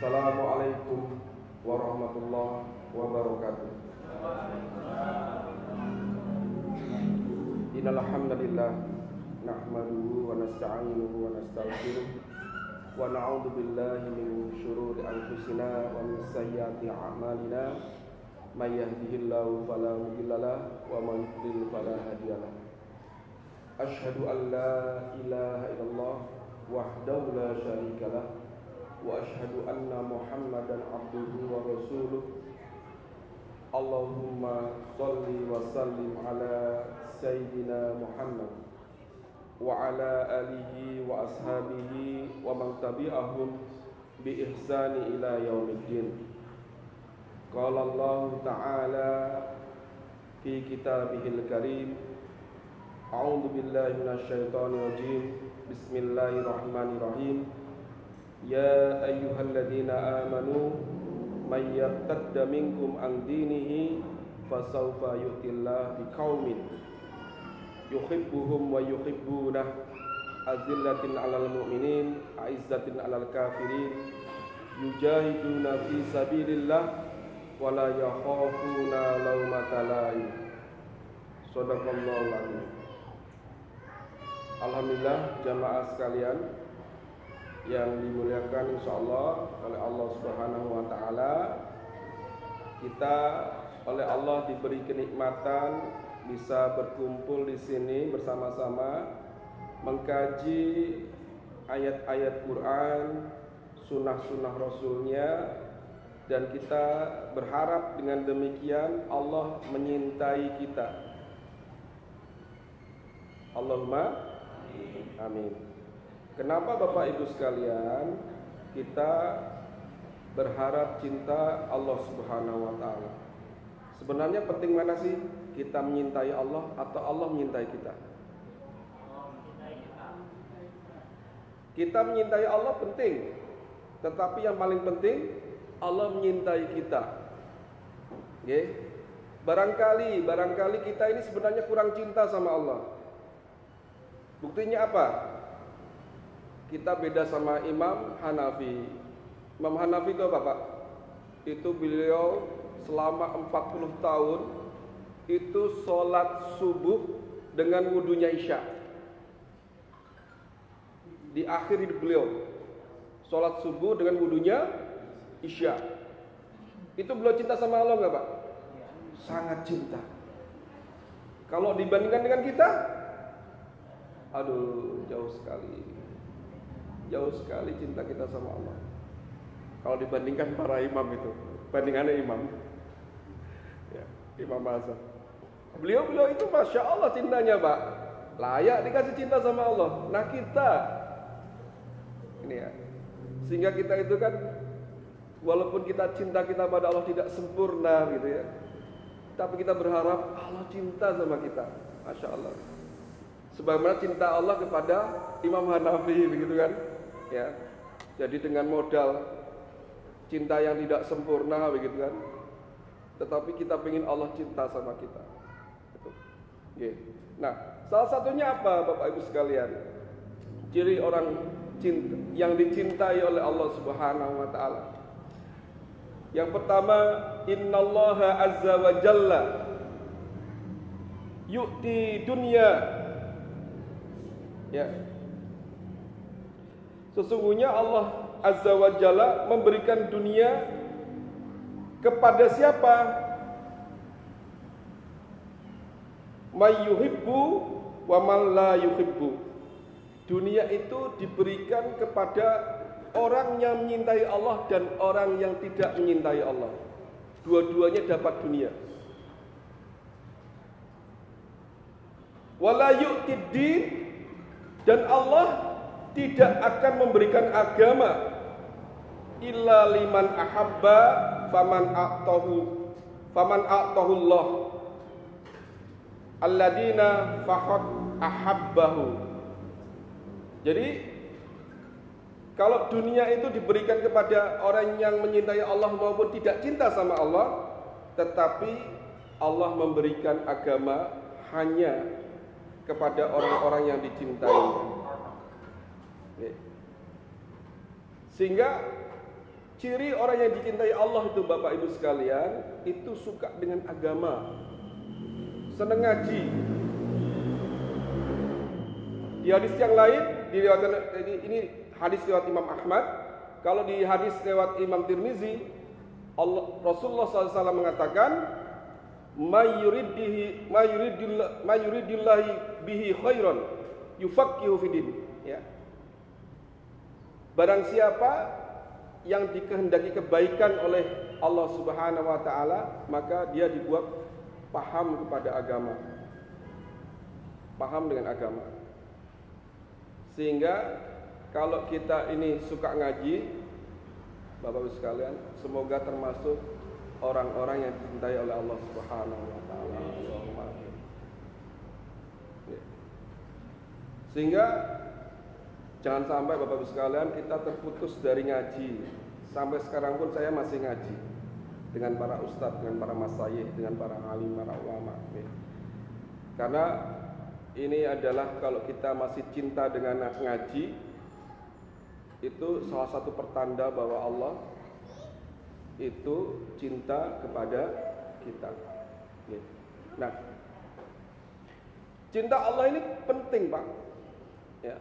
Assalamualaikum warahmatullahi wabarakatuh. Innal hamdalillah nahmaduhu wa nasta'inuhu wa nastaghfiruh wa na'udzu billahi min syururi anfusina wa min sayyiati a'malina may yahdihillahu fala mudhillalah wa man yudlil fala hadiyalah. Asyhadu an la ilaha illallah wahdahu la syarikalah wa asyhadu anna Muhammadan abduhu wa rasuluh. Allahumma shalli wa sallim ala sayyidina Muhammad wa ala alihi wa ashabihi wa man tabi'ahum bi ihsani ila yaumiddin. Qala Allah ta'ala fi kitabihil karim, a'udzu billahi minasyaitonir rajim. Bismillahirrahmanirrahim. Ya ayyuhalladzina amanu may yartadda minkum an dinihi fasawfa yu'tillahu biqaumin yuhibbuhum wa yuhibbunah azillatin 'alal mu'minin a'izzatin 'alal kafirin yujahiduna fi sabilillah wa la yakhafuna laumata laim. Shadaqallahu alazim. Alhamdulillah jamaah sekalian yang dimuliakan insyaallah oleh Allah Subhanahu wa taala, kita oleh Allah diberi kenikmatan bisa berkumpul di sini bersama-sama mengkaji ayat-ayat Quran, sunnah-sunnah Rasulnya, dan kita berharap dengan demikian Allah menyintai kita. Allahumma amin. Kenapa Bapak Ibu sekalian kita berharap cinta Allah Subhanahu wa taala? Sebenarnya penting mana sih kita menyintai Allah atau Allah menyintai kita? Kita menyintai Allah penting, tetapi yang paling penting Allah menyintai kita. Oke? Barangkali kita ini sebenarnya kurang cinta sama Allah. Buktinya apa? Kita beda sama Imam Hanafi. Imam Hanafi itu apa, Pak? Itu beliau selama 40 tahun itu sholat subuh dengan wudunya Isya. Di akhir hidup beliau sholat subuh dengan wudunya Isya. Itu beliau cinta sama Allah nggak, Pak? Sangat cinta. Kalau dibandingkan dengan kita, aduh, jauh sekali. Jauh sekali cinta kita sama Allah. Kalau dibandingkan para imam itu, bandingannya imam, ya, Imam Azhar. Beliau itu masya Allah cintanya, Pak, layak dikasih cinta sama Allah. Nah kita, ini ya, sehingga kita itu kan, walaupun kita cinta kita pada Allah tidak sempurna gitu ya, tapi kita berharap Allah cinta sama kita, masya Allah. Sebagaimana cinta Allah kepada Imam Hanafi, begitu kan? Ya, jadi dengan modal cinta yang tidak sempurna, begitu kan? Tetapi kita ingin Allah cinta sama kita. Oke. Nah, salah satunya apa, Bapak Ibu sekalian? Ciri orang cinta, yang dicintai oleh Allah Subhanahu wa taala. Yang pertama, innallaha azza wa jalla yu'ti dunya. Ya. Sesungguhnya Allah Azza wa Jalla memberikan dunia kepada siapa? May yuhibbu wa man la yuhibbu. Dunia itu diberikan kepada orang yang menyintai Allah dan orang yang tidak menyintai Allah. Dua-duanya dapat dunia. Wala yu'tid din, dan Allah tidak akan memberikan agama illa liman ahabba faman a'tahu Allah alladina faqad ahabbahu. Jadi kalau dunia itu diberikan kepada orang yang menyintai Allah maupun tidak cinta sama Allah, tetapi Allah memberikan agama hanya kepada orang-orang yang dicintai. Sehingga Ciri orang yang dicintai Allah itu Bapak Ibu sekalian, itu suka dengan agama, senang ngaji. Di hadis yang lain, ini hadis lewat Imam Ahmad. Kalau di hadis lewat Imam Tirmizi, Rasulullah SAW mengatakan, "Ma yuridillahi bihi khairan yufaqihu fid." Ya. Barang siapa yang dikehendaki kebaikan oleh Allah Subhanahu wa taala, maka dia dibuat paham kepada agama. Paham dengan agama. Sehingga kalau kita ini suka ngaji, Bapak-Ibu sekalian, semoga termasuk orang-orang yang dicintai oleh Allah Subhanahu wa taala. Sehingga jangan sampai Bapak-Ibu sekalian kita terputus dari ngaji. Sampai sekarang pun saya masih ngaji dengan para ustadz, dengan para masyayikh, dengan para alim, para ulama. Karena ini adalah kalau kita masih cinta dengan ngaji, itu salah satu pertanda bahwa Allah itu cinta kepada kita. Nah, cinta Allah ini penting, Pak. Ya,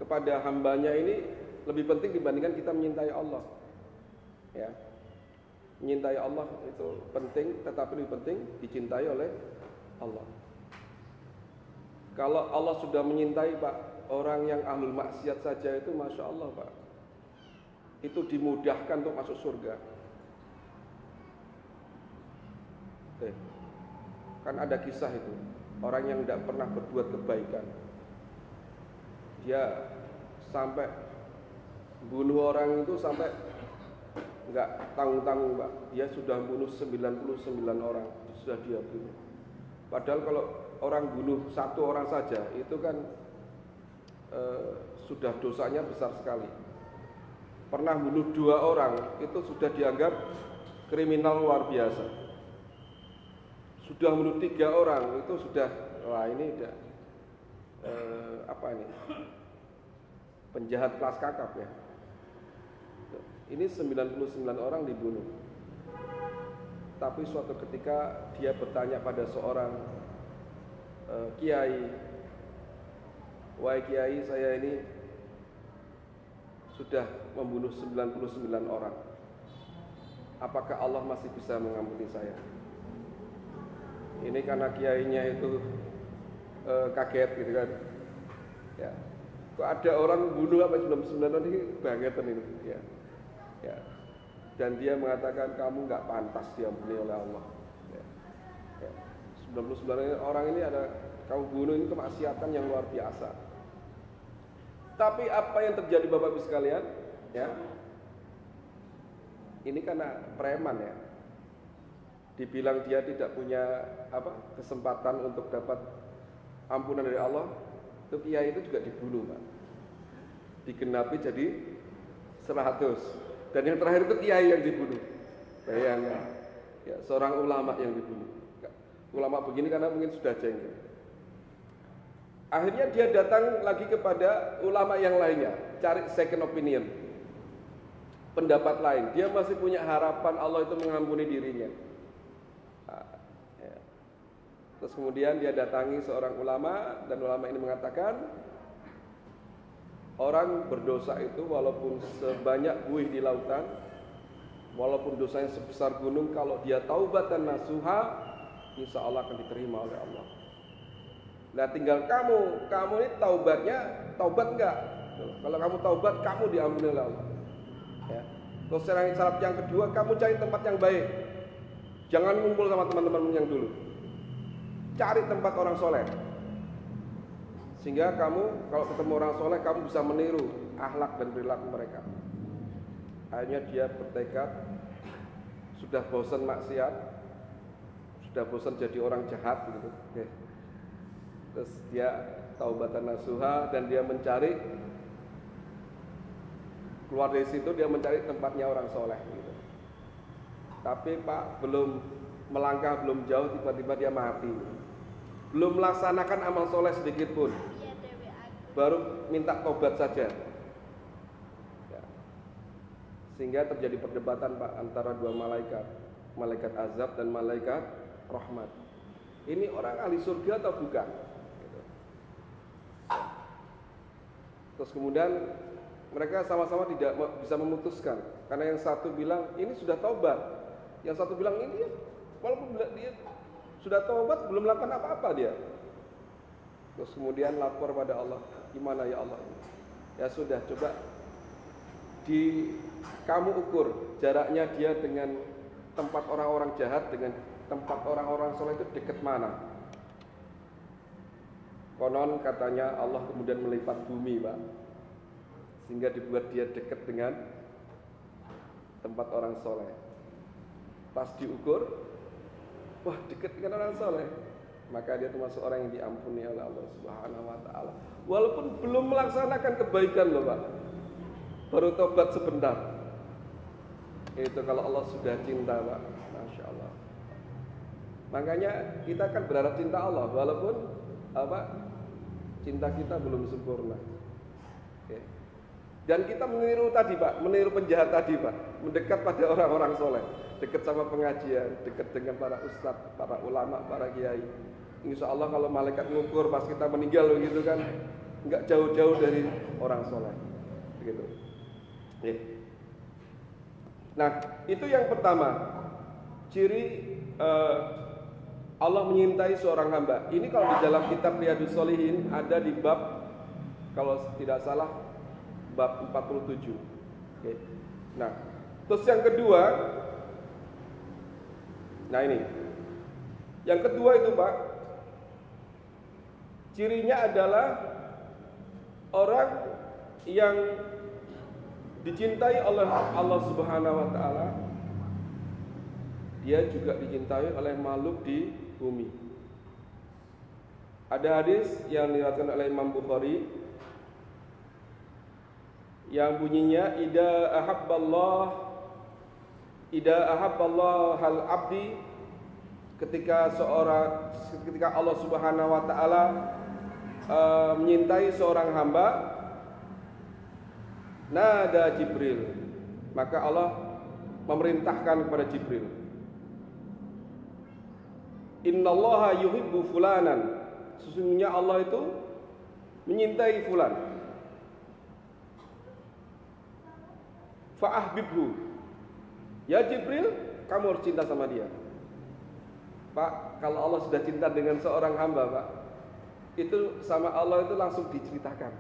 kepada hambanya ini lebih penting dibandingkan kita menyintai Allah. Ya, menyintai Allah itu penting, tetapi lebih penting dicintai oleh Allah. Kalau Allah sudah menyintai, Pak, orang yang ahlul maksiat saja itu Masya Allah, Pak, itu dimudahkan untuk masuk surga. Kan ada kisah itu, orang yang tidak pernah berbuat kebaikan, dia sampai bunuh orang itu sampai nggak tanggung-tanggung, Pak. Dia sudah bunuh 99 orang, sudah dia bunuh. Padahal kalau orang bunuh satu orang saja itu kan sudah dosanya besar sekali. Pernah bunuh 2 orang itu sudah dianggap kriminal luar biasa. Sudah bunuh 3 orang itu sudah, wah ini udah apa ini? Penjahat kelas kakap ya. Ini 99 orang dibunuh. Tapi suatu ketika dia bertanya pada seorang kiai, "Wahai kiai, saya ini sudah membunuh 99 orang. Apakah Allah masih bisa mengampuni saya?" Ini karena kiainya itu kaget gitu kan. Ya. Kok ada orang bunuh apa 99 orang ini bangetan ini, ya. Ya. Dan dia mengatakan kamu nggak pantas diampuni oleh Allah. Ya. Ya. 99 orang ini ada kamu bunuh, ini kemaksiatan yang luar biasa. Tapi apa yang terjadi Bapak Ibu sekalian? Ya. Ini karena preman ya. Dibilang dia tidak punya kesempatan untuk dapat ampunan dari Allah, itu kiai itu juga dibunuh, Pak. Digenapi jadi 100. Dan yang terakhir itu kiai yang dibunuh. Bayangkan, ya, seorang ulama yang dibunuh. Ulama begini karena mungkin sudah jengkel. Akhirnya dia datang lagi kepada ulama yang lainnya, cari second opinion, pendapat lain. Dia masih punya harapan Allah itu mengampuni dirinya. Terus kemudian dia datangi seorang ulama, dan ulama ini mengatakan orang berdosa itu walaupun sebanyak buih di lautan, walaupun dosanya sebesar gunung, kalau dia taubat dan nasuha, insya Allah akan diterima oleh Allah. Nah tinggal kamu ini taubat enggak? Kalau kamu taubat, kamu diampuni oleh Allah. Ya. Terus syarat yang kedua, kamu cari tempat yang baik. Jangan ngumpul sama teman-teman yang dulu. Cari tempat orang soleh, sehingga kamu kalau ketemu orang soleh, kamu bisa meniru akhlak dan perilaku mereka. Akhirnya dia bertekad, sudah bosan maksiat, sudah bosan jadi orang jahat gitu. Terus dia taubatan nasuha, dan dia mencari, keluar dari situ dia mencari tempatnya orang soleh gitu. Tapi Pak, belum melangkah belum jauh, tiba-tiba dia mati. Belum melaksanakan amal soleh sedikit pun, baru minta tobat saja. Ya. Sehingga terjadi perdebatan Pak antara dua malaikat, malaikat azab dan malaikat rahmat. Ini orang ahli surga atau bukan? Gitu. Terus kemudian mereka sama-sama tidak bisa memutuskan, karena yang satu bilang ini sudah taubat, yang satu bilang ini walaupun dia sudah taubat belum melakukan apa-apa dia. Terus kemudian lapor pada Allah, gimana ya Allah? Ya sudah, coba kamu ukur jaraknya dia dengan tempat orang-orang jahat dengan tempat orang-orang soleh itu dekat mana? Konon katanya Allah kemudian melipat bumi Pak, sehingga dibuat dia dekat dengan tempat orang soleh. Pas diukur, wah dekat dengan orang soleh, maka dia termasuk orang yang diampuni oleh Allah Subhanahu Wa Taala. Walaupun belum melaksanakan kebaikan loh Pak, baru tobat sebentar. Itu kalau Allah sudah cinta Pak, Masya Allah. Makanya kita kan berharap cinta Allah, walaupun cinta kita belum sempurna. Oke. Dan kita meniru tadi Pak, meniru penjahat tadi Pak, mendekat pada orang-orang soleh, dekat sama pengajian, dekat dengan para ustadz, para ulama, para kiai. Insya Allah kalau malaikat ngukur pas kita meninggal begitu kan, nggak jauh-jauh dari orang soleh, begitu. Ya. Nah itu yang pertama, ciri Allah menyintai seorang hamba. Ini kalau di dalam kitab Riyadhus Shalihin ada di bab, kalau tidak salah bab 47. Oke. Nah, terus yang kedua, nah ini, yang kedua itu Pak, cirinya adalah orang yang dicintai oleh Allah Subhanahu Wa Taala, dia juga dicintai oleh makhluk di bumi. Ada hadis yang diriwayatkan oleh Imam Bukhari yang bunyinya idza ahabballah hal abdi, ketika Allah Subhanahu Wa Taala menyintai seorang hamba, nada Jibril, maka Allah memerintahkan kepada Jibril, innallaha yuhibbu fulanan, sesungguhnya Allah itu menyintai fulan, fa'ahbibhu, ya Jibril, kamu harus cinta sama dia. Pak, kalau Allah sudah cinta dengan seorang hamba Pak, itu sama Allah itu langsung diceritakan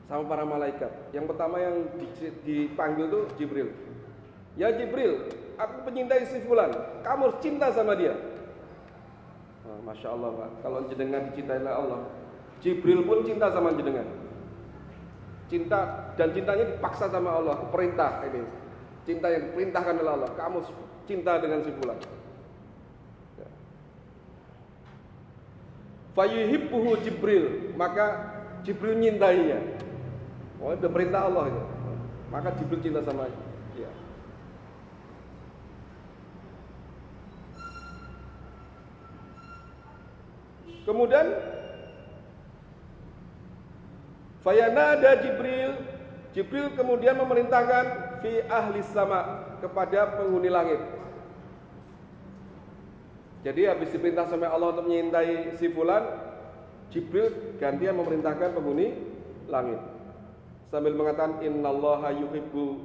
sama para malaikat. Yang pertama yang dipanggil tuh Jibril. Ya Jibril, aku penyintai si fulan, kamu harus cinta sama dia. Masya Allah Pak, kalau jenengan dicintai oleh Allah, Jibril pun cinta sama jenengan. Cinta, dan cintanya dipaksa sama Allah, perintah ini. Cinta yang diperintahkan oleh Allah, kamu cinta dengan si fulan. Fayuhibbuhu Jibril, maka Jibril nyintainya. Oh, itu perintah Allah itu. Maka Jibril cinta sama dia. Kemudian fayanada Jibril kemudian memerintahkan fi ahli sama, kepada penghuni langit. Jadi habis diperintah sama Allah untuk menyintai si fulan, Jibril gantian memerintahkan penghuni langit sambil mengatakan innallaha yuhibbu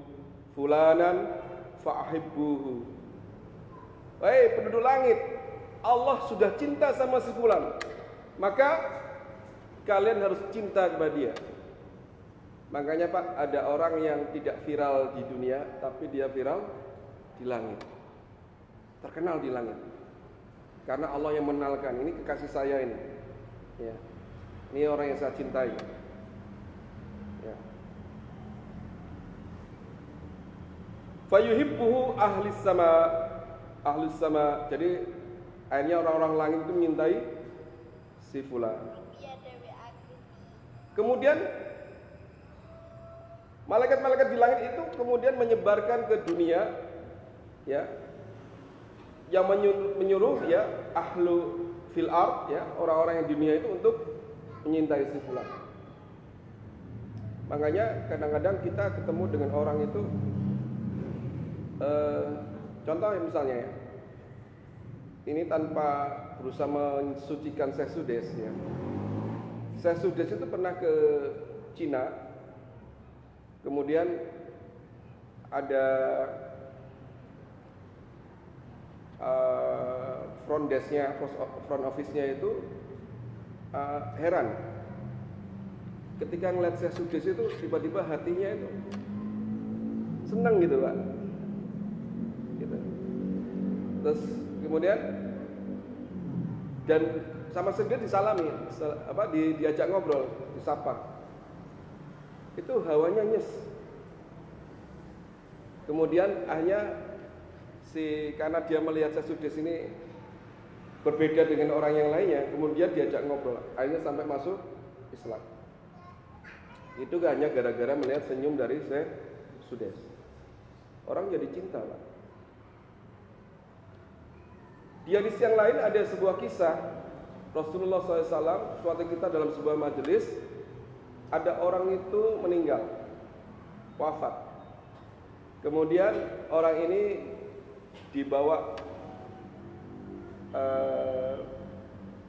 fulanan fa'ahibbuhu. Hei penduduk langit, Allah sudah cinta sama si fulan, maka kalian harus cinta kepada dia. Makanya Pak, ada orang yang tidak viral di dunia, tapi dia viral di langit, terkenal di langit, karena Allah yang mengenalkan, ini kekasih saya ini, ya, ini orang yang saya cintai. Ya. Fayuhibbuhu ahlis sama. Jadi akhirnya orang-orang langit itu menyintai si fulan. Kemudian malaikat-malaikat di langit itu kemudian menyebarkan ke dunia, ya, yang menyuruh ya ahlu fil ard, ya, orang-orang yang di dunia itu untuk menyintai si fulan. Makanya kadang-kadang kita ketemu dengan orang itu, contoh misalnya ya, ini tanpa berusaha mensucikan Syekh Sudes ya. Syekh Sudes itu pernah ke Cina, kemudian ada front desk-nya, front office-nya itu heran ketika ngeliat Syekh Sudes itu, tiba-tiba hatinya itu senang gitu Pak gitu. Terus kemudian dan sama Syekh disalami, diajak ngobrol, disapa, itu hawanya nyes. Kemudian akhirnya karena dia melihat Syekh Sudes ini berbeda dengan orang yang lainnya, kemudian diajak ngobrol, akhirnya sampai masuk Islam. Itu hanya gara-gara melihat senyum dari Syekh Sudes. Orang jadi cinta Pak. Di hadis yang lain ada sebuah kisah Rasulullah SAW suatu kita dalam sebuah majelis, ada orang itu meninggal, wafat. Kemudian orang ini dibawa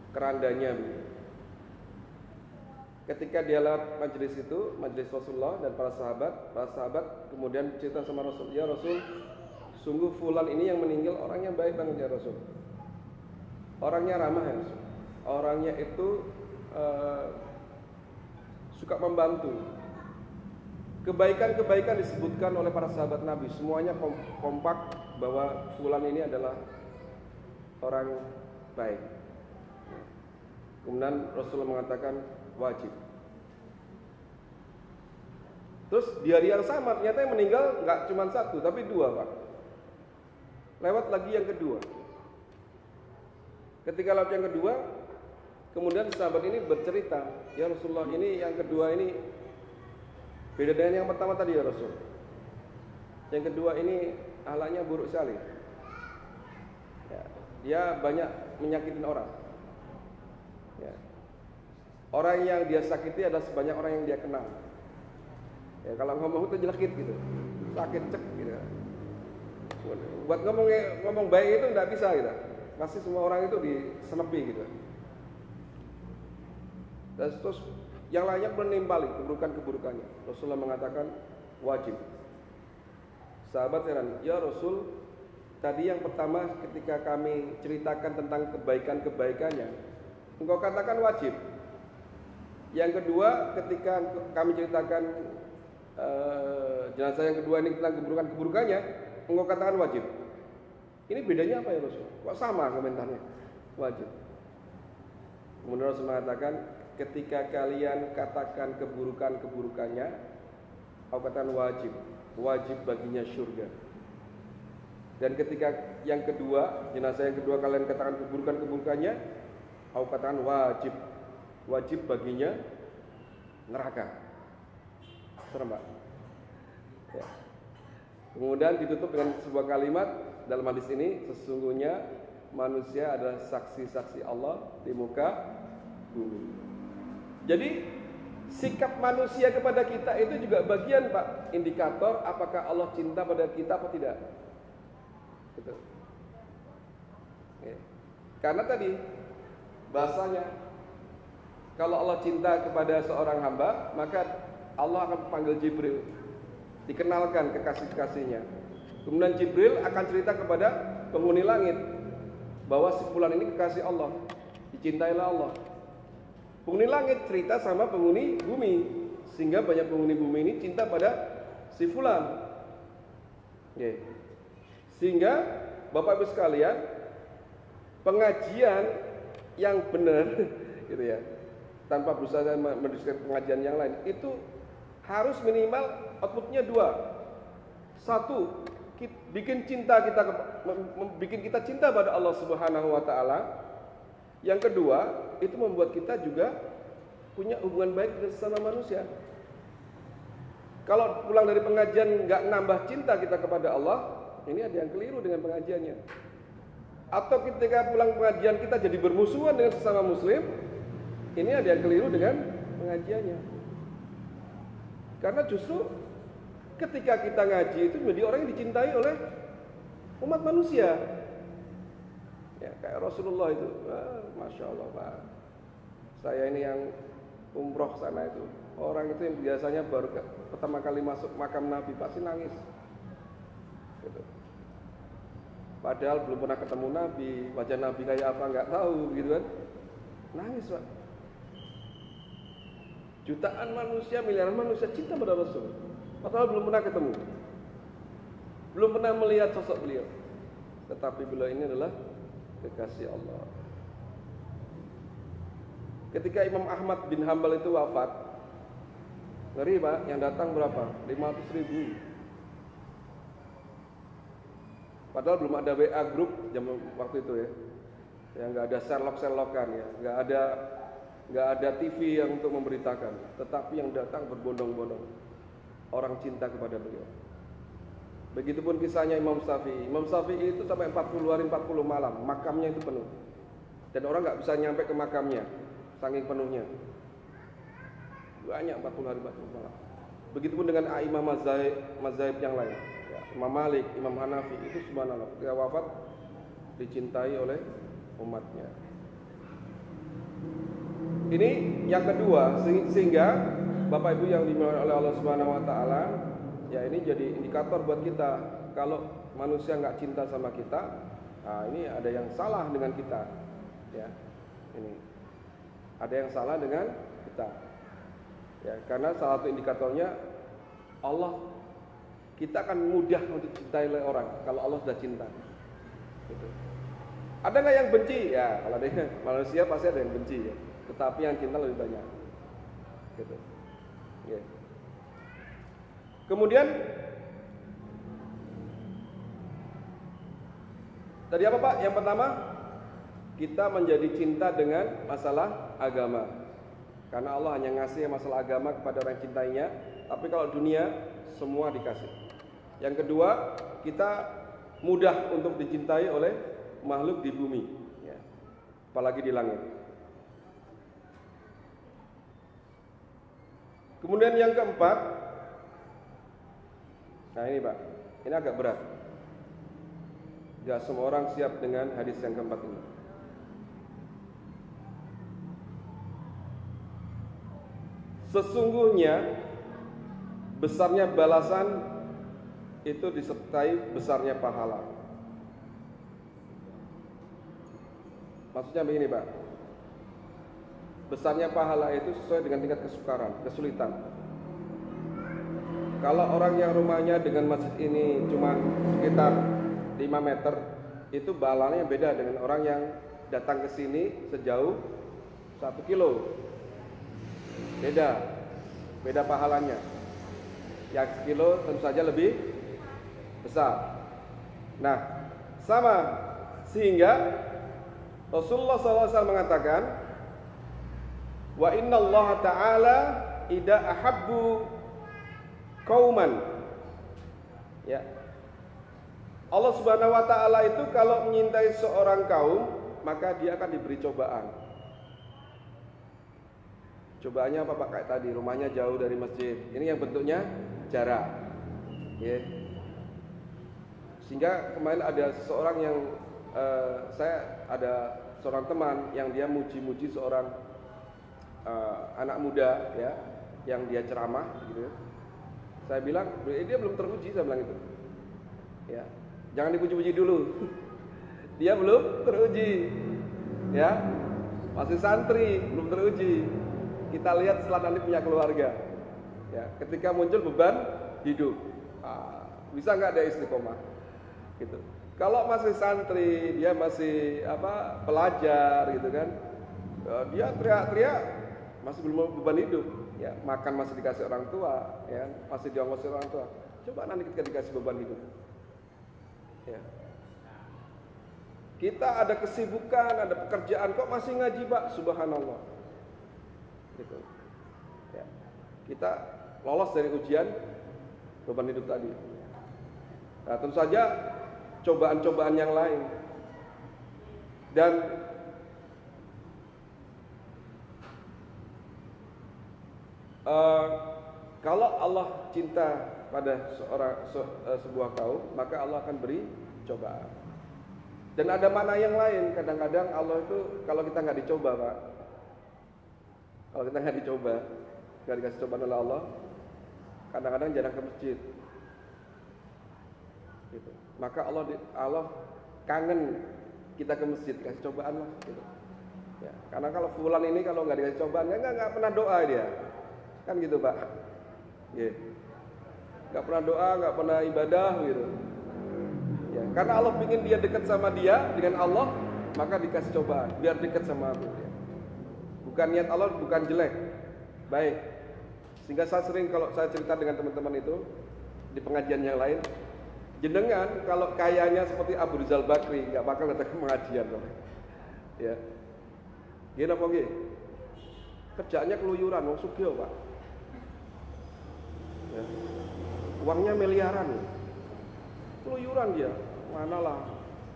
kerandanya. Ketika dia lewat majelis itu, majelis Rasulullah dan para sahabat kemudian cerita sama Rasul, ya Rasul, sungguh fulan ini yang meninggal orang yang baik banget ya Rasul. Orangnya ramah ya Rasul. Orangnya itu suka membantu. Kebaikan-kebaikan disebutkan oleh para sahabat Nabi, semuanya kompak bahwa fulan ini adalah orang baik. Kemudian Rasulullah mengatakan wajib. Terus di hari yang sama ternyata yang meninggal nggak cuma satu tapi dua Pak. Lewat lagi yang kedua. Ketika lewat yang kedua, kemudian sahabat ini bercerita, ya Rasulullah, ini yang kedua ini beda dengan yang pertama tadi ya Rasul. Yang kedua ini akhlaknya buruk sekali. Ya, dia banyak menyakitin orang. Ya. Orang yang dia sakiti adalah sebanyak orang yang dia kenal. Ya, kalau ngomong itu jelekit gitu, sakit cek gitu. Buat ngomong baik itu nggak bisa gitu. Pasti semua orang itu disenepi gitu. Dan terus yang lainnya menimpali keburukan-keburukannya. Rasulullah mengatakan wajib. Sahabat heran, ya Rasul, tadi yang pertama ketika kami ceritakan tentang kebaikan-kebaikannya, engkau katakan wajib. Yang kedua ketika kami ceritakan jenazah yang kedua ini tentang keburukan-keburukannya, engkau katakan wajib. Ini bedanya apa ya Rasul? Kok sama komentarnya? Wajib. Kemudian Rasul mengatakan, ketika kalian katakan keburukan-keburukannya, aku katakan wajib. Wajib baginya surga. Dan ketika yang kedua, jenazah yang kedua kalian katakan keburukan-keburukannya, aku katakan wajib. Wajib baginya neraka. Serem Pak. Ya. Kemudian ditutup dengan sebuah kalimat dalam hadis ini, sesungguhnya manusia adalah saksi-saksi Allah di muka bumi. Jadi sikap manusia kepada kita itu juga bagian Pak, indikator apakah Allah cinta pada kita atau tidak. Gitu. Ya. Karena tadi bahasanya, kalau Allah cinta kepada seorang hamba, maka Allah akan panggil Jibril, dikenalkan kekasih-kekasihnya. Kemudian Jibril akan cerita kepada penghuni langit bahwa si fulan ini kekasih Allah, dicintailah Allah. Penghuni langit cerita sama penghuni bumi, sehingga banyak penghuni bumi ini cinta pada si fulan. Okay. Sehingga Bapak Ibu sekalian, pengajian yang benar gitu ya, tanpa berusaha mendiskusikan pengajian yang lain, itu harus minimal outputnya dua. Satu, bikin kita cinta pada Allah Subhanahu wa taala. Yang kedua, itu membuat kita juga punya hubungan baik dengan sesama manusia. Kalau pulang dari pengajian nggak nambah cinta kita kepada Allah, ini ada yang keliru dengan pengajiannya. Atau ketika pulang pengajian kita jadi bermusuhan dengan sesama muslim, ini ada yang keliru dengan pengajiannya. Karena justru ketika kita ngaji itu menjadi orang yang dicintai oleh umat manusia. Ya, kayak Rasulullah itu, Masya Allah Pak. Saya ini yang umroh sana itu, orang itu yang biasanya baru pertama kali masuk makam Nabi pasti nangis. Gitu. Padahal belum pernah ketemu Nabi, wajah Nabi kayak apa nggak tahu, gitu kan? Nangis Pak. Jutaan manusia, miliaran manusia cinta pada Rasul, padahal belum pernah ketemu, belum pernah melihat sosok beliau. Tetapi beliau ini adalah kekasih Allah. Ketika Imam Ahmad bin Hambal itu wafat, ngeri Pak, yang datang berapa? 500.000. Padahal belum ada WA grup zaman waktu itu ya. Yang nggak ada Sherlock-Sherlockan ya, nggak ada TV yang untuk memberitakan. Tetapi yang datang berbondong-bondong, orang cinta kepada beliau. Begitupun kisahnya Imam Syafi'i. Imam Syafi'i itu sampai 40 hari 40 malam, makamnya itu penuh. Dan orang nggak bisa nyampe ke makamnya, saking penuhnya. Banyak 40 hari 40 malam. Begitupun dengan a'imah mazhab yang lain. Ya, Imam Malik, Imam Hanafi itu subhanallah ketika wafat dicintai oleh umatnya. Ini yang kedua, sehingga Bapak Ibu yang dimuliakan oleh Allah Subhanahu wa taala, ya ini jadi indikator buat kita. Kalau manusia nggak cinta sama kita, nah ini ada yang salah dengan kita. Ya, ini ada yang salah dengan kita. Ya, karena salah satu indikatornya Allah, kita akan mudah untuk dicintai oleh orang kalau Allah sudah cinta. Gitu. Ada nggak yang benci? Ya, kalau ada manusia pasti ada yang benci ya. Tetapi yang cinta lebih banyak. Gitu. Yeah. Kemudian tadi apa Pak? Yang pertama, kita menjadi cinta dengan masalah agama. Karena Allah hanya ngasih masalah agama kepada orang yang cintainya. Tapi kalau dunia semua dikasih. Yang kedua, kita mudah untuk dicintai oleh makhluk di bumi, ya. Apalagi di langit. Kemudian yang keempat, nah ini Pak, ini agak berat. Gak semua orang siap dengan hadis yang keempat ini. Sesungguhnya besarnya balasan itu disertai besarnya pahala. Maksudnya begini Pak, besarnya pahala itu sesuai dengan tingkat kesulitan. Kalau orang yang rumahnya dengan masjid ini cuma sekitar 5 meter, itu pahalanya beda dengan orang yang datang ke sini sejauh 1 kilo. Beda pahalanya. Yang sekilo tentu saja lebih besar. Nah, sama, sehingga Rasulullah SAW mengatakan, wa inna Allah Ta'ala idza ahabbu qauman, ya, Allah Subhanahu wa taala itu kalau menyintai seorang kaum, maka dia akan diberi cobaan. Cobaannya apa Pak? Kayak tadi, rumahnya jauh dari masjid. Ini yang bentuknya jarak. Ya. Sehingga kemarin ada seseorang yang saya ada seorang teman yang dia muji-muji seorang anak muda ya, yang dia ceramah gitu. Saya bilang, dia belum teruji, saya bilang itu. Ya. Jangan dipuji-puji dulu. Dia belum teruji. Ya. Masih santri, belum teruji. Kita lihat setelah nanti punya keluarga. Ya, ketika muncul beban hidup. Bisa nggak dia istiqomah? Gitu. Kalau masih santri, dia masih pelajar gitu kan. Dia teriak-teriak masih belum beban hidup. Ya, makan masih dikasih orang tua, ya, masih diongkosin orang tua. Coba nanti kita dikasih beban hidup. Ya. Kita ada kesibukan, ada pekerjaan, kok masih ngaji Pak? Subhanallah. Gitu. Ya. Kita lolos dari ujian beban hidup tadi. Nah, tentu saja cobaan-cobaan yang lain. Dan Kalau Allah cinta pada sebuah kaum, maka Allah akan beri cobaan. Dan ada makna yang lain. Kadang-kadang Allah itu kalau kita nggak dicoba, Pak, kalau kita nggak dicoba, nggak dikasih cobaan oleh Allah, kadang-kadang jarang ke masjid. Gitu. Maka Allah kangen kita ke masjid, kasih cobaan lah. Gitu. Ya, karena kalau fulan ini kalau nggak dikasih cobaan, nggak pernah doa dia, kan gitu, Pak. Yeah. Gak pernah doa, gak pernah ibadah gitu. Ya, karena Allah ingin dia dekat sama dia, dengan Allah, maka dikasih cobaan biar dekat sama aku. Ya. Bukan niat Allah, bukan jelek, baik. Sehingga saya sering kalau saya cerita dengan teman-teman itu di pengajian yang lain, jenengan kalau kayaknya seperti Abu Rizal Bakri nggak bakal datang ke pengajian, ya. Gini apa gini? Kerjaannya keluyuran, wong sugih, Pak. Ya. Uangnya miliaran, keluyuran dia, manalah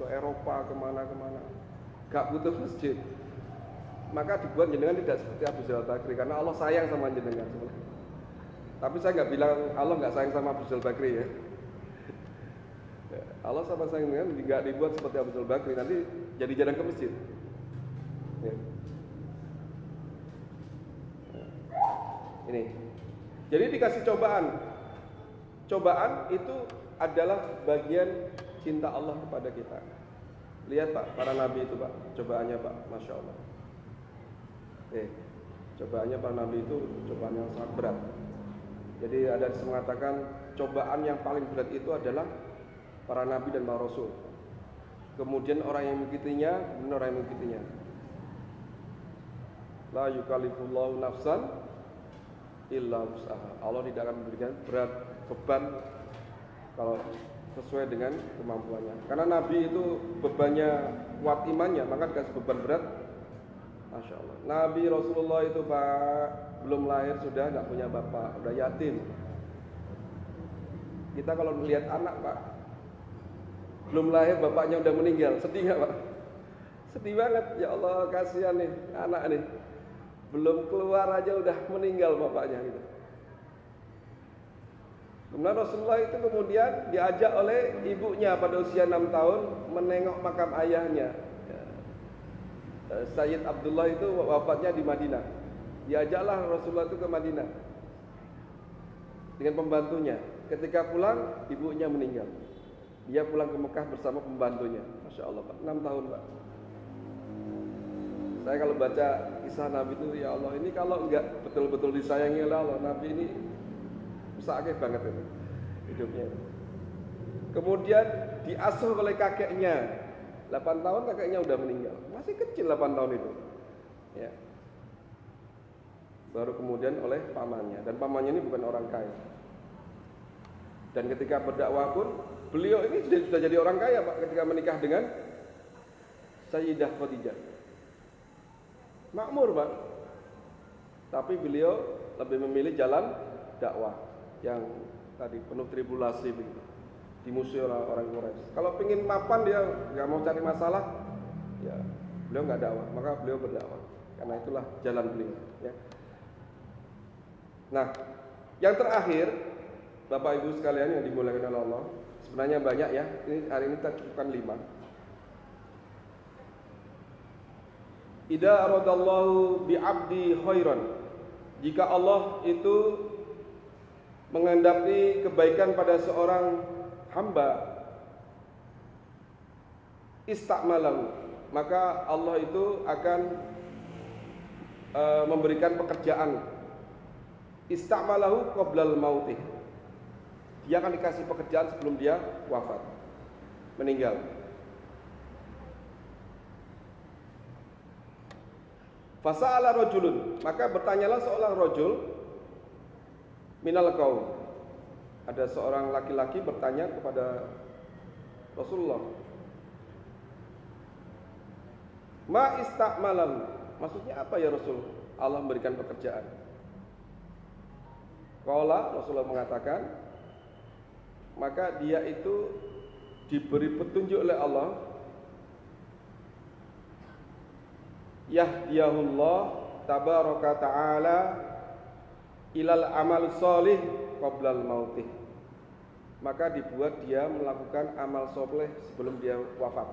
ke Eropa, kemana-kemana, gak butuh masjid. Maka dibuat jenengan tidak seperti Abu Rizal Bakri, karena Allah sayang sama jenengan. Tapi saya nggak bilang Allah nggak sayang sama Abu Rizal Bakri ya. Allah sama sayang jenengan nggak dibuat seperti Abu Rizal Bakri, nanti jadi jarang ke masjid. Ya. Ini. Jadi dikasih cobaan. Cobaan itu adalah bagian cinta Allah kepada kita. Lihat Pak, para nabi itu Pak, cobaannya Pak, Masya Allah. Cobaannya para nabi itu cobaan yang sangat berat. Jadi ada yang mengatakan cobaan yang paling berat itu adalah para nabi dan para rasul. Kemudian orang yang mengikutinya, dan orang yang mengikutinya. La yukallifullahu nafsan illa wus'aha. Allah tidak akan memberikan berat beban kalau sesuai dengan kemampuannya. Karena Nabi itu bebannya kuat imannya, maka dikasih beban berat. Masya Allah. Nabi Rasulullah itu Pak belum lahir sudah nggak punya bapak, udah yatim. Kita kalau melihat anak Pak belum lahir bapaknya udah meninggal, sedih nggak Pak? Sedih banget. Ya Allah, kasihan nih anak nih. Belum keluar aja udah meninggal bapaknya gitu. Kemudian Rasulullah itu kemudian diajak oleh ibunya pada usia 6 tahun menengok makam ayahnya. Sayyid Abdullah itu wafatnya di Madinah. Diajaklah Rasulullah itu ke Madinah dengan pembantunya. Ketika pulang, ibunya meninggal. Dia pulang ke Mekah bersama pembantunya. Masya Allah Pak, 6 tahun Pak. Saya kalau baca kisah Nabi itu, ya Allah, ini kalau enggak betul-betul disayangi oleh Allah, Nabi ini sakit banget itu hidupnya. Kemudian diasuh oleh kakeknya, 8 tahun kakeknya udah meninggal, masih kecil 8 tahun itu. Ya. Baru kemudian oleh pamannya, dan pamannya ini bukan orang kaya. Dan ketika berdakwah pun, beliau ini sudah jadi orang kaya Pak, ketika menikah dengan Sayyidah Khadijah. Makmur Pak. Tapi beliau lebih memilih jalan dakwah yang tadi penuh tribulasi begitu. Dimusuhi oleh orang Quraisy. Kalau pengin mapan dia nggak mau cari masalah, ya beliau nggak dakwah, maka beliau berdakwah. Karena itulah jalan beliau. Ya. Nah, yang terakhir, Bapak Ibu sekalian yang dimuliakan oleh Allah, sebenarnya banyak ya. Ini hari ini kita cukupkan 5. Idza aradallahu bi'abdi khairan. Jika Allah itu menghendaki kebaikan pada seorang hamba, istakmalahu, maka Allah itu akan memberikan pekerjaan. Istakmalahu qoblal mautih. Dia akan dikasih pekerjaan sebelum dia wafat, meninggal. Fasa'ala rajulun, maka bertanyalah seorang rajul minal qaum. Ada seorang laki-laki bertanya kepada Rasulullah, ma istakmalahu, maksudnya apa ya Rasul? Allah memberikan pekerjaan. Qala, Rasulullah mengatakan, maka dia itu diberi petunjuk oleh Allah, yahdiyahullah tabaraka ta'ala ilal amal sholih qoblal mautih. Maka dibuat dia melakukan amal soleh sebelum dia wafat.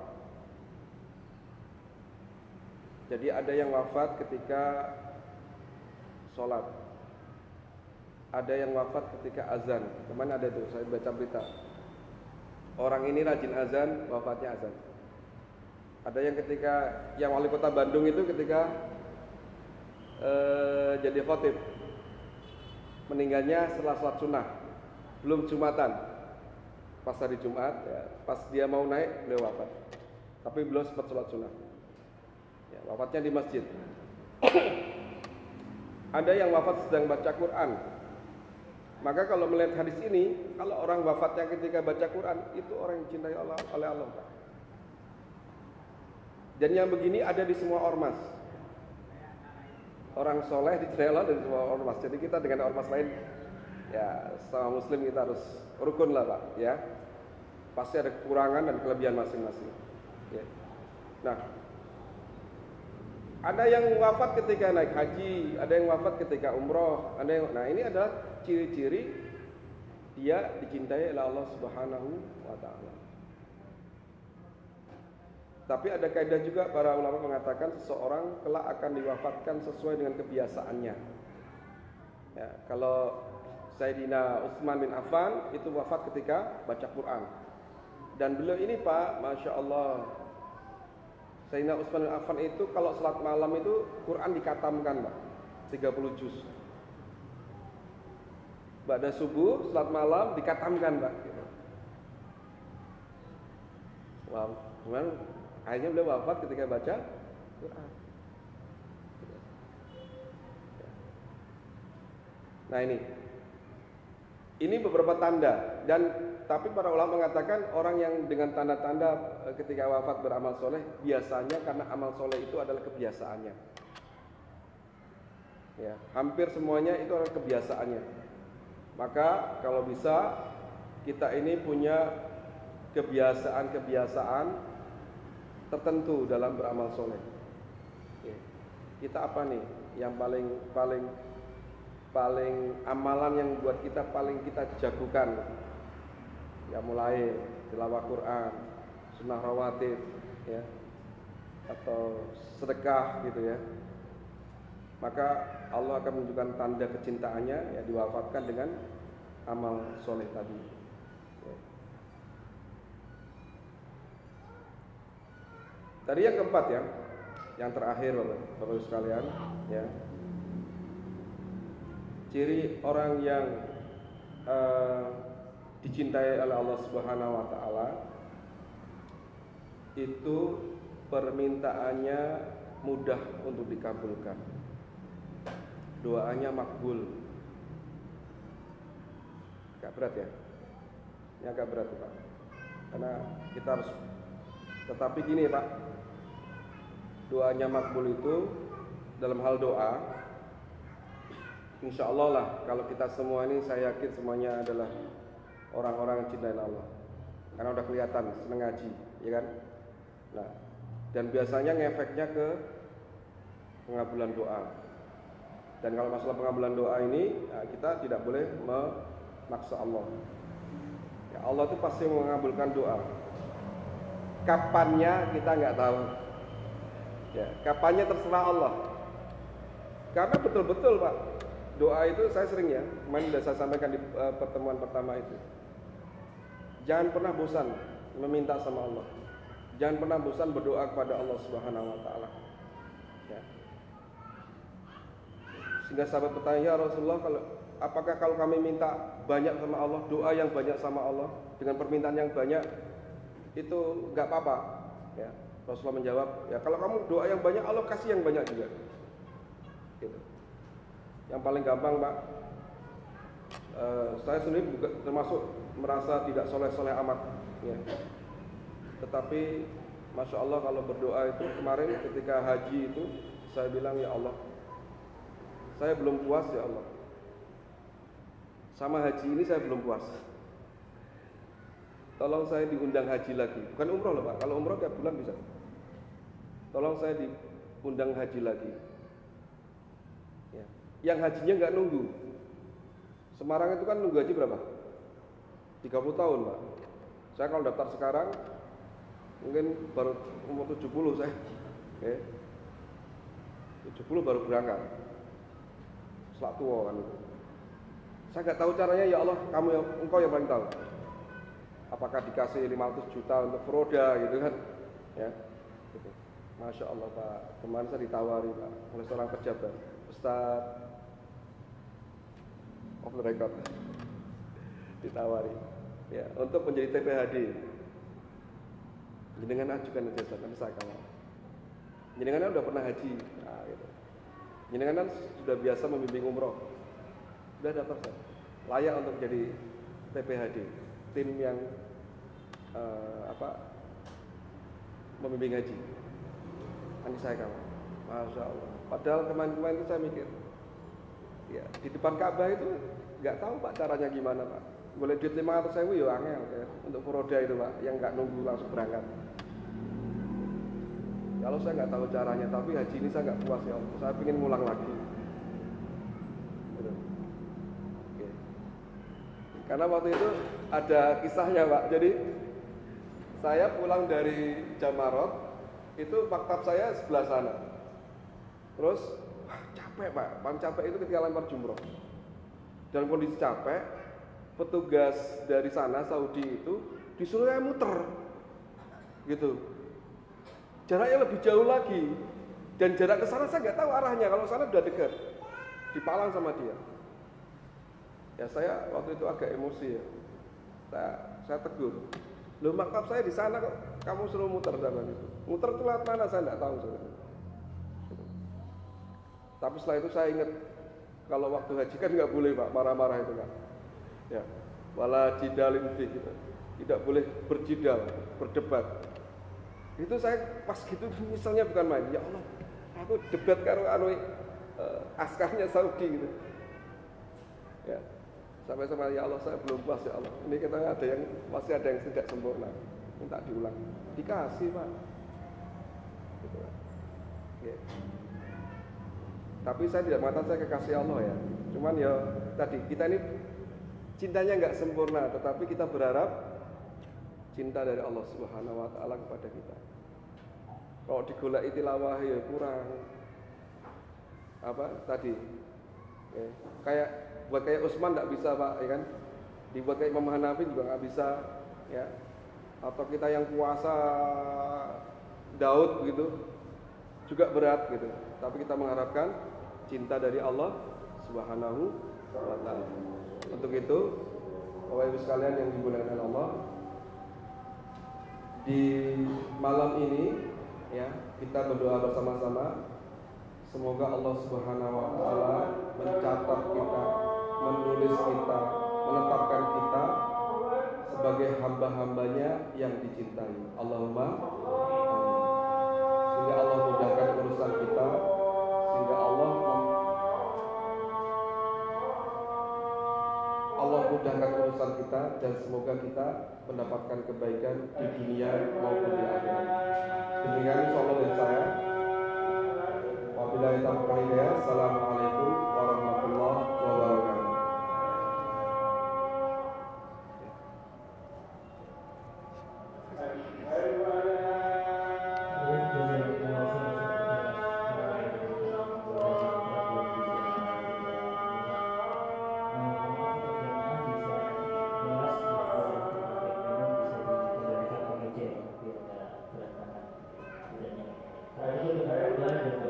Jadi ada yang wafat ketika sholat, ada yang wafat ketika azan. Kemana ada tuh? Saya baca berita. Orang ini rajin azan, wafatnya azan. Ada yang ketika yang wali kota Bandung itu ketika jadi khotib, meninggalnya setelah sholat sunnah, belum Jumatan. Pas hari Jumat, ya, pas dia mau naik, beliau wafat. Tapi belum sempat sholat sunnah. Ya, wafatnya di masjid. Ada yang wafat sedang baca Quran. Maka kalau melihat hadis ini, kalau orang wafatnya ketika baca Quran, itu orang yang dicintai oleh Allah. Dan yang begini ada di semua ormas. Orang soleh dicintai Allah dari semua ormas. Jadi kita dengan ormas lain, ya sama Muslim kita harus rukun lah Pak, ya. Pasti ada kekurangan dan kelebihan masing-masing. Ya. Nah, ada yang wafat ketika naik haji, ada yang wafat ketika umroh, nah ini adalah ciri-ciri dia dicintai oleh Allah Subhanahu wa taala. Tapi ada kaidah juga para ulama mengatakan seseorang kelak akan diwafatkan sesuai dengan kebiasaannya. Ya, kalau Sayyidina Utsman bin Affan itu wafat ketika baca Quran. Dan beliau ini Pak, Masya Allah, Sayyidina Utsman bin Affan itu kalau salat malam itu Quran dikatamkan Pak, 30 juz. Ba'da subuh, salat malam dikatamkan Pak. Gitu. Wow, cuman akhirnya beliau wafat ketika baca Quran. Nah ini beberapa tanda, dan tapi para ulama mengatakan orang yang dengan tanda-tanda ketika wafat beramal soleh biasanya karena amal soleh itu adalah kebiasaannya. Ya, hampir semuanya itu adalah kebiasaannya. Maka kalau bisa kita ini punya kebiasaan-kebiasaan tertentu dalam beramal soleh. Ya. Kita apa nih yang paling amalan yang buat kita paling kita jagokan? Ya mulai tilawah Quran, sunnah rawatib, ya, atau sedekah gitu ya. Maka Allah akan menunjukkan tanda kecintaannya, ya diwafatkan dengan amal soleh tadi. Ya. Tadi yang keempat ya, yang terakhir Bapak-Ibu sekalian, ya. Ciri orang yang dicintai oleh Allah Subhanahu wa taala itu permintaannya mudah untuk dikabulkan. Doanya makbul. Agak berat ya? Ini agak berat Pak. Karena kita harus, tetapi gini Pak, doanya makbul itu dalam hal doa, insya Allah lah, kalau kita semua ini saya yakin semuanya adalah orang-orang yang cintai Allah. Karena udah kelihatan seneng ngaji, ya kan? Nah, dan biasanya ngefeknya ke pengabulan doa. Dan kalau masalah pengabulan doa ini, ya kita tidak boleh memaksa Allah. Ya, Allah itu pasti mengabulkan doa. Kapannya kita nggak tahu. Ya, kapannya terserah Allah. Karena betul-betul Pak, doa itu saya sering ya, kemarin sudah saya sampaikan di pertemuan pertama itu. Jangan pernah bosan meminta sama Allah. Jangan pernah bosan berdoa kepada Allah Subhanahu wa taala. Ya. Sehingga sahabat bertanya, "Ya Rasulullah, apakah kalau kami minta banyak sama Allah, doa yang banyak sama Allah dengan permintaan yang banyak itu enggak apa-apa?" Ya. Rasulullah menjawab, "Ya kalau kamu doa yang banyak, Allah kasih yang banyak juga." Gitu. Yang paling gampang Pak, saya sendiri juga termasuk merasa tidak soleh-soleh amat ya. Tetapi Masya Allah kalau berdoa itu, kemarin ketika haji itu saya bilang, "Ya Allah, saya belum puas ya Allah, sama haji ini saya belum puas. Tolong saya diundang haji lagi." Bukan umroh loh Pak, kalau umroh tiap bulan bisa. Tolong saya diundang haji lagi ya. Yang hajinya nggak nunggu, Semarang itu kan nunggu haji berapa? 30 tahun, Pak. Saya kalau daftar sekarang mungkin baru umur 70 saya. Oke. 70 baru berangkat. Selak tua kan itu. Saya nggak tahu caranya, ya Allah, engkau yang paling tahu. Apakah dikasih 500 juta untuk roda gitu kan? Ya. Gitu. Masya Allah, Pak. Kemarin saya ditawari, Pak, oleh seorang pejabat, Ustaz, off the record, ditawari, ya, untuk menjadi TPHD. Jenengan ajukan aja, nanti saya kawal. Jenengan udah pernah haji, nah, gitu. Jenengan sudah biasa membimbing umroh, sudah daftar saya, layak untuk jadi TPHD, tim yang membimbing haji. Nanti saya kawal. Masya Allah. Padahal kemarin-kemarin itu saya mikir, ya, di depan Ka'bah itu nggak tahu Pak caranya gimana, Pak. Boleh duit 500.000 ya angel ya, untuk furoda itu, Pak, yang nggak nunggu langsung berangkat. Kalau saya nggak tahu caranya, tapi haji ini saya nggak puas, ya Allah. Saya ingin ngulang lagi. Gitu. Oke. Karena waktu itu ada kisahnya, Pak. Jadi saya pulang dari Jamarot, itu maktab saya sebelah sana. Terus capek, Pak. Paling capek itu ketika lempar jumroh. Dalam kondisi capek, petugas dari sana Saudi itu disuruh saya muter, gitu. Jaraknya lebih jauh lagi, dan jarak ke sana saya nggak tahu arahnya. Kalau sana udah dekat, dipalang sama dia. Ya saya waktu itu agak emosi ya. Saya tegur. Loh, maktab saya di sana kok kamu suruh muter dalam itu. Muter itu lewat mana saya nggak tahu sebenarnya. Tapi setelah itu saya ingat, kalau waktu haji kan nggak boleh, Pak, marah-marah itu, Pak. Ya, wala jidalin fi gitu. Tidak boleh berjidal, berdebat. Itu saya pas gitu misalnya bukan main. Ya Allah, aku debat karo askarnya Saudi gitu. Ya. Sampai ya Allah, saya belum puas, ya Allah. Ini kita masih ada yang tidak sempurna. Minta diulang. Dikasih, Pak. Gitu, Pak. Ya. Tapi saya tidak mengatakan saya kekasih Allah ya. Cuman ya tadi kita ini cintanya nggak sempurna, tetapi kita berharap cinta dari Allah Subhanahu wa taala kepada kita. Kalau digoleki tilawah ya kurang. Apa tadi? Buat kayak Utsman enggak bisa, Pak, ya kan? Dibuat kayak Imam Hanafi juga enggak bisa, ya. Atau kita yang puasa Daud gitu juga berat gitu. Tapi kita mengharapkan cinta dari Allah Subhanahu wa taala. Untuk itu, Bapak Ibu sekalian yang dimuliakan Allah, di malam ini ya, kita berdoa bersama-sama semoga Allah Subhanahu wa taala mencatat kita, menulis kita, menetapkan kita sebagai hamba-hambanya yang dicintai. Allahumma amin. Sehingga Allah mudahkan urusan kita, sehingga Allah mudahkan urusan kita, dan semoga kita mendapatkan kebaikan di dunia maupun di akhirat. Demikian insyaallah dari saya. Wabillahi taufiq hidayah. Assalamualaikum warahmatullahi wabarakatuh. Berantakan. Nah, itu